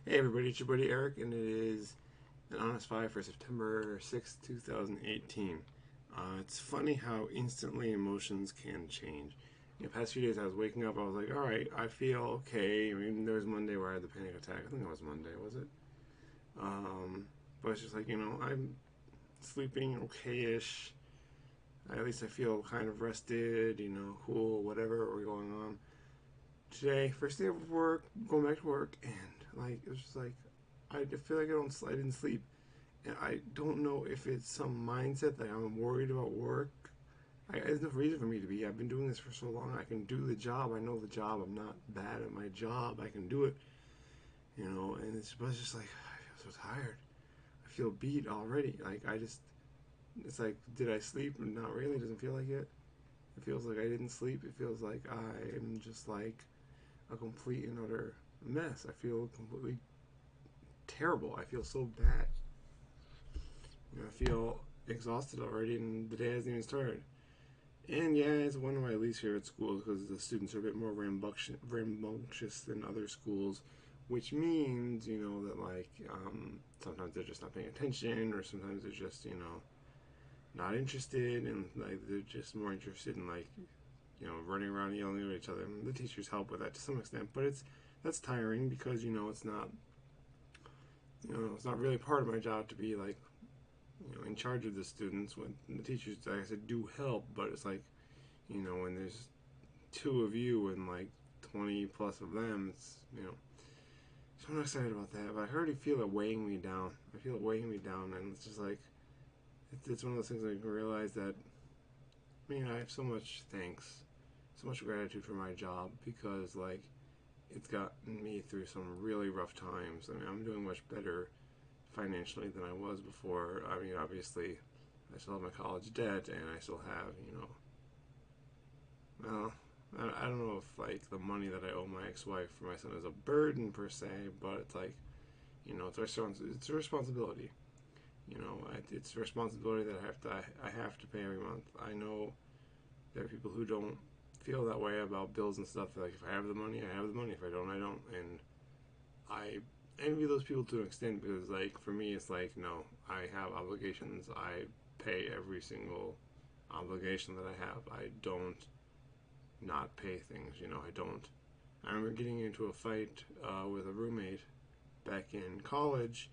Hey everybody, it's your buddy Eric, and it is an Honest 5 for September 6th, 2018. It's funny how instantly emotions can change. The past few days I was waking up, I was like, alright, I feel okay. I mean, there was Monday where I had the panic attack. I think it was Monday, was it? Um, but it's just like, I'm sleeping okay-ish. At least I feel kind of rested, cool, whatever we're going on. Today, first day of work, going back to work, and like, it was just like, I feel like I didn't sleep. And I don't know if it's some mindset that I'm worried about work. There's no reason for me to be. I've been doing this for so long. I can do the job. I know the job. I'm not bad at my job. I can do it. And it's just like, I feel so tired. I feel beat already. It's like, did I sleep? Not really. It doesn't feel like it. It feels like I didn't sleep. It feels like I am just like a complete and utter mess. I feel completely terrible. I feel so bad. I feel exhausted already, and the day hasn't even started. And yeah, it's one of my least favorite schools because the students are a bit more rambunctious than other schools, which means that sometimes they're just not paying attention, or sometimes they're just not interested, and like they're just more interested in running around and yelling at each other. And the teachers help with that to some extent, but that's tiring because it's not really part of my job to be like in charge of the students. When the teachers, like I said, do help, but it's like when there's two of you and like 20 plus of them, so I'm not excited about that. But I already feel it weighing me down. I feel it weighing me down, and it's just like it's one of those things I can realize that I have so much thanks, so much gratitude for my job because like it's gotten me through some really rough times. I mean, I'm doing much better financially than I was before. I mean, obviously, I still have my college debt, and I still have, well, I don't know if like the money that I owe my ex-wife for my son is a burden per se, but it's like, it's a responsibility. It's a responsibility that I have to pay every month. I know there are people who don't feel that way about bills and stuff. Like if I have the money, I have the money. If I don't, I don't. And I envy those people to an extent because like for me, it's like no, I have obligations. I pay every single obligation that I have. I don't not pay things. I don't. I remember getting into a fight with a roommate back in college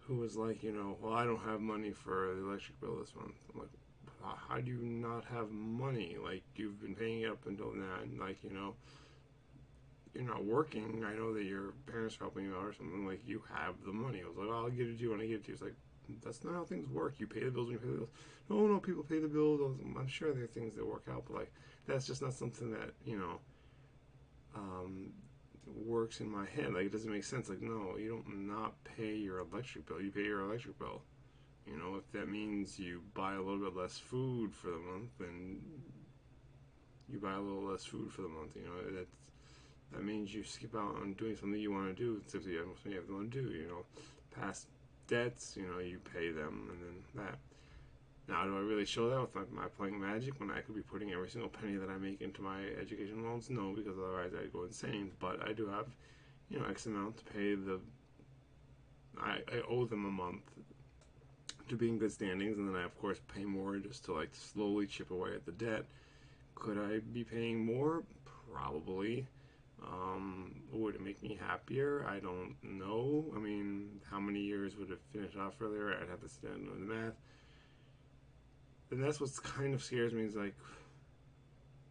who was like, well, I don't have money for the electric bill this month. I'm like, how do you not have money? Like, you've been paying it up until now, and like, you're not working. I know that your parents are helping you out or something. Like, you have the money. I was like, I'll give it to you when I give it to you. It's like, that's not how things work. You pay the bills when you pay the bills. No, no, people pay the bills. I'm sure there are things that work out, but like, that's just not something that, um, works in my head. Like, it doesn't make sense. Like, no, you don't not pay your electric bill. You pay your electric bill. If that means you buy a little bit less food for the month, then you buy a little less food for the month. That means you skip out on doing something you want to do. It's something you have to want to do. Past debts, you pay them, and then that. Now, do I really show that with my playing Magic when I could be putting every single penny that I make into my education loans? No, because otherwise I'd go insane. But I do have, X amount to pay the. I owe them a month to be in good standings, and then I of course pay more just to like slowly chip away at the debt. Could I be paying more? Probably. Would it make me happier? I don't know. I mean, how many years would it finish off earlier? I'd have to sit down and do the math. And that's what kind of scares me is like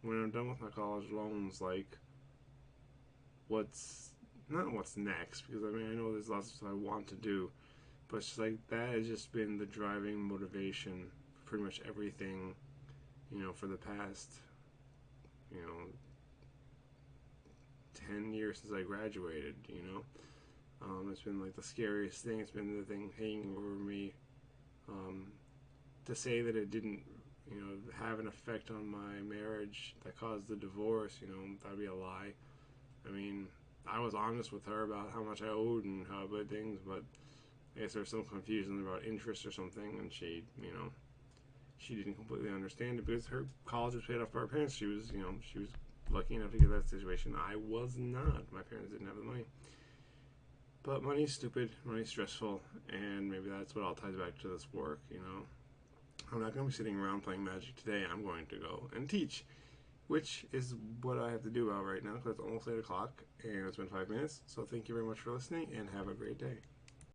when I'm done with my college loans, like what's not what's next because I know there's lots of stuff I want to do, but it's just like that has just been the driving motivation for pretty much everything, for the past, you know, 10 years since I graduated, it's been like the scariest thing. It's been the thing hanging over me. Um, to say that it didn't, have an effect on my marriage that caused the divorce, that'd be a lie. I mean, I was honest with her about how much I owed and how I did things, but I guess there was some confusion about interest or something, and she didn't completely understand it because her college was paid off by her parents. She was lucky enough to get that situation. I was not. My parents didn't have the money. But money's stupid, money's stressful, and maybe that's what all ties back to this work, you know. I'm not going to be sitting around playing Magic today. I'm going to go and teach, which is what I have to do about right now because it's almost 8 o'clock and it's been 5 minutes. So thank you very much for listening and have a great day.